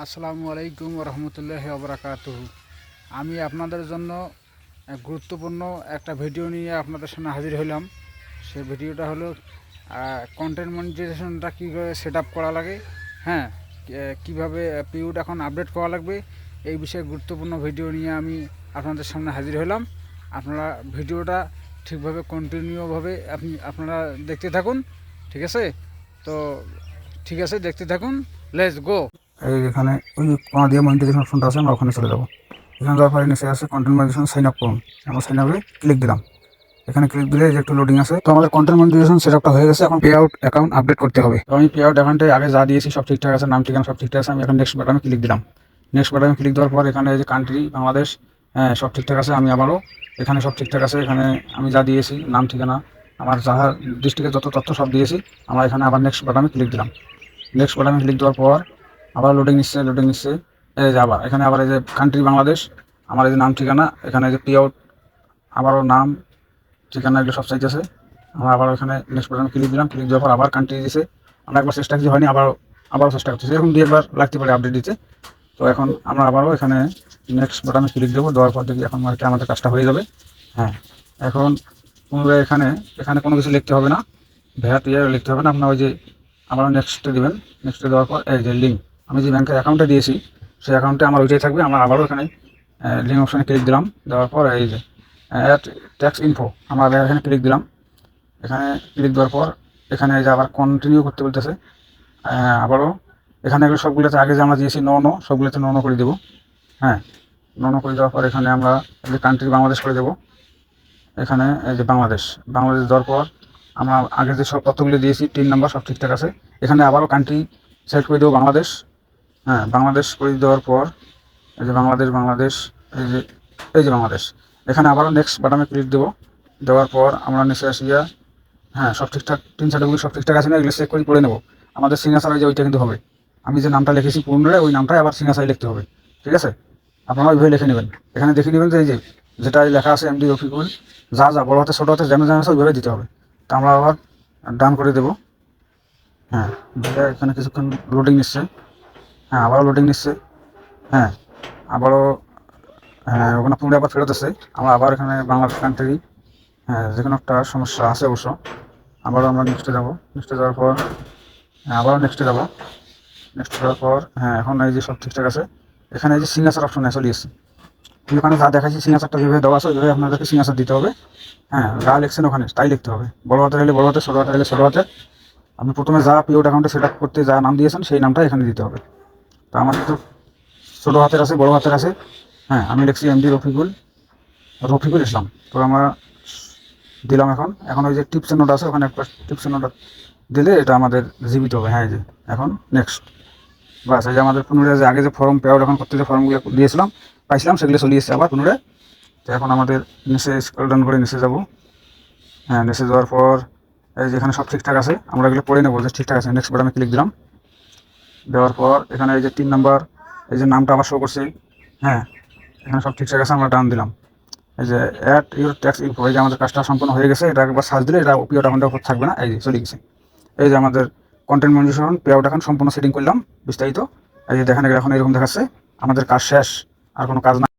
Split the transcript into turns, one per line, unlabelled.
আসসালামু আলাইকুম রহমতুল্লাহি ওবরাকাতুহু। আমি আপনাদের জন্য গুরুত্বপূর্ণ একটা ভিডিও নিয়ে আপনাদের সামনে হাজির হলাম। সেই ভিডিওটা হলো কন্টেন্ট মনিটাইজেশনটা কীভাবে সেট আপ করা লাগে, হ্যাঁ, কীভাবে পিউড এখন আপডেট করা লাগবে, এই বিষয়ে গুরুত্বপূর্ণ ভিডিও নিয়ে আমি আপনাদের সামনে হাজির হলাম। আপনারা ভিডিওটা ঠিকভাবে কন্টিনিউভাবে আপনারা দেখতে থাকুন, ঠিক আছে? তো ঠিক আছে, দেখতে থাকুন, লেটস গো। এই এখানে ওই কোনা দিয়ে মনিটাইজেশন অপশনটা আছে, আমরা ওখানে চলে যাবো। এখানে যাওয়ার পরে নিচে আছে কন্টেন্ট মনিটাইজেশন সাইন আপ করুন। আমরা সাইন আপে ক্লিক দিলাম। এখানে ক্লিক দিলে যে একটু লোডিং আছে, তো আমাদের কন্টেন্ট মনিটাইজেশন সেটআপটা হয়ে গেছে। এখন পে আউট অ্যাকাউন্ট আপডেট করতে হবে। তো আমি পে আউট অ্যাকাউন্টে আগে যা দিয়েছি সব ঠিকঠাক আছে, নাম ঠিকানা সব ঠিকঠাক আছে। আমি এখন নেক্সট বাটনে ক্লিক দিলাম। নেক্সট বাটনে ক্লিক দেওয়ার পর এখানে যে কান্ট্রি বাংলাদেশ, হ্যাঁ, সব ঠিকঠাক আছে। আমি আবারও এখানে সব ঠিকঠাক আছে। এখানে আমি যা দিয়েছি নাম ঠিকানা আমার যাহা ডিস্ট্রিক্টের যত তথ্য সব দিয়েছি। আমরা এখানে আবার নেক্সট বাটনে ক্লিক দিলাম। নেক্সট বাটনে ক্লিক দেওয়ার পর আবার লোডিং নিচ্ছে। এই যে আবার এখানে আবার এই যে কান্ট্রি বাংলাদেশ, আমার এই যে নাম ঠিকানা, এখানে যে পে আউট আবারও নাম ঠিকানা এগুলো সব চাইতেছে। আমরা আবার এখানে নেক্সট বাটনে ক্লিক দিলাম। ক্লিক দেওয়ার পর আবার কান্ট্রি দিয়েছে। আমরা একবার চেষ্টা কিছু হয়নি, আবারও চেষ্টা করতেছি। এরকম 2 একবার লাগতে পারে আপডেট দিতে। তো এখন আমরা আবারও এখানে নেক্সট বাটনে ক্লিক দেবো। দেওয়ার পর দেখি এখন আমাদের কাজটা হয়ে যাবে। হ্যাঁ, এখন পুনরায় এখানে কোনো কিছু লিখতে হবে না, ভ্যাট লিখতে হবে না। আপনার ওই যে আবারও নেক্সটে দেবেন। নেক্সটে দেওয়ার পর এই যে লিঙ্ক, আমি যে ব্যাংকের অ্যাকাউন্টে দিয়েছি সেই অ্যাকাউন্টে আমার ওইটাই থাকবে। আমরা আবারও এখানে লিঙ্ক অপশানে ক্লিক দিলাম। দেওয়ার পর এই যে অ্যাড ট্যাক্স ইনফো, আমরা এখানে ক্লিক দিলাম। এখানে ক্লিক দেওয়ার পর এখানে যে আবার কন্টিনিউ করতে বলতেছে। আবারও এখানে এগুলো সবগুলোতে আগে যে আমরা দিয়েছি নো সবগুলোতে নো করে দেবো। হ্যাঁ, নো করে দেওয়ার পর এখানে আমরা এই যে কান্ট্রি বাংলাদেশ করে দেবো। এখানে এই যে বাংলাদেশ দেওয়ার পর আমরা আগে যে সব তথ্যগুলো দিয়েছি 3 নাম্বার সব ঠিকঠাক আছে। এখানে আবারও কান্ট্রি সিলেক্ট করে দেবো বাংলাদেশ। হ্যাঁ, বাংলাদেশ করে দেওয়ার পর এই যে বাংলাদেশ এই যে বাংলাদেশ, এখানে আবারও নেক্সট বাটনে ক্লিক দেবো। দেওয়ার পর আমরা নিচে আসিয়া, হ্যাঁ, সব ঠিকঠাক 3-4টা সব ঠিকঠাক আছে না, এগুলো চেক করে নেবো। আমাদের সিগনেচার যে ওইটা কিন্তু হবে। আমি যে নামটা লিখেছি পুনরায় ওই নামটাই আবার সিগনেচারে লিখতে হবে, ঠিক আছে? আপনারা ওইভাবে লিখে নেবেন। এখানে দেখে নেবেন যে এই যে যেটা লেখা আছে এমডি রফিকুল, যা বড় হাতে ছোটো হাতে যেন আছে ওইভাবে দিতে হবে। তা আমরা আবার ডান করে দেবো। হ্যাঁ, এখানে কিছুক্ষণ লোডিং নিচ্ছে। হ্যাঁ, আবারও লোডিং নিচ্ছে। হ্যাঁ, আবারও, হ্যাঁ, ওখানে পুনরায় আবার ফেরত আসছে। আমরা আবার এখানে বাংলাদেশ কান্ট্রি, হ্যাঁ, যে কোনো একটা সমস্যা আছে অবশ্য। আবারও আমরা নেক্সটে যাবো। নেক্সটে যাওয়ার পর, হ্যাঁ, আবারও নেক্সটে যাবো। নেক্সটে যাওয়ার পর, হ্যাঁ, এখন এই যে সব ঠিকঠাক আছে। এখানে এই যে সিগনেচার অপশনে চলে এসেছে। ওখানে যা দেখাচ্ছি সিগনেচারটা যেভাবে দেওয়া আছে ওইভাবে আপনাদেরকে সিগনেচার দিতে হবে। হ্যাঁ, যা লিখছেন ওখানে তাই লিখতে হবে। বড় হাতের হলে বড় হাতে, ছোটো হাতের হলে ছোটো হাতে। আপনি প্রথমে যা পিওড অ্যাকাউন্টে সেট আপ করতে যা নাম দিয়েছেন সেই নামটা এখানে দিতে হবে। তো আমার কিন্তু ছোটো হাতের আছে, বড় হাতের আছে। হ্যাঁ, আমি লিখছি এমডি রফিকুল ইসলাম। তো আমরা দিলাম। এখন ওই যে টিপস নোট আছে, ওখানে একটা টিপস নোট দিলে এটা আমাদের জীবিত হবে। হ্যাঁ, এই যে এখন নেক্সট, বাস, এই যে আমাদের পুনরায় যে আগে যে ফর্ম পে আউট এখন করতে যে ফর্মগুলো দিয়েছিলাম পাইছিলাম সেগুলো চলে এসেছে আবার পুনরায়। তো এখন আমাদের নিচে স্ক্রল ডাউন করে নিচে যাব। হ্যাঁ, নিচে যাওয়ার পর এই যেখানে সব ঠিকঠাক আছে আমরা এগুলো পড়ে নেবো যে ঠিকঠাক আছে। নেক্সট বাটনে ক্লিক দিলাম। দেওয়ার পর এখানে এই যে 3 নাম্বার এই যে নামটা আবার শো করছে। হ্যাঁ, এখানে সব ঠিকঠাক আছে, আমরা ডান দিলাম। এই যে অ্যাড ইউর ট্যাক্স ইনফো, এই যে আমাদের কাজটা সম্পূর্ণ হয়ে গেছে। এটা একবার সার্চ দিলে এটা পিওড অ্যাকাউন্টের উপর থাকবে না, এই যে চলে গেছে। এই যে আমাদের কন্টেন্ট মনিটাইজেশন পে আউট এখন সম্পূর্ণ সেটিং করলাম বিস্তারিত। এই যে দেখেন এখন এরকম দেখাচ্ছে। আমাদের কাজ শেষ, আর কোনো কাজ না।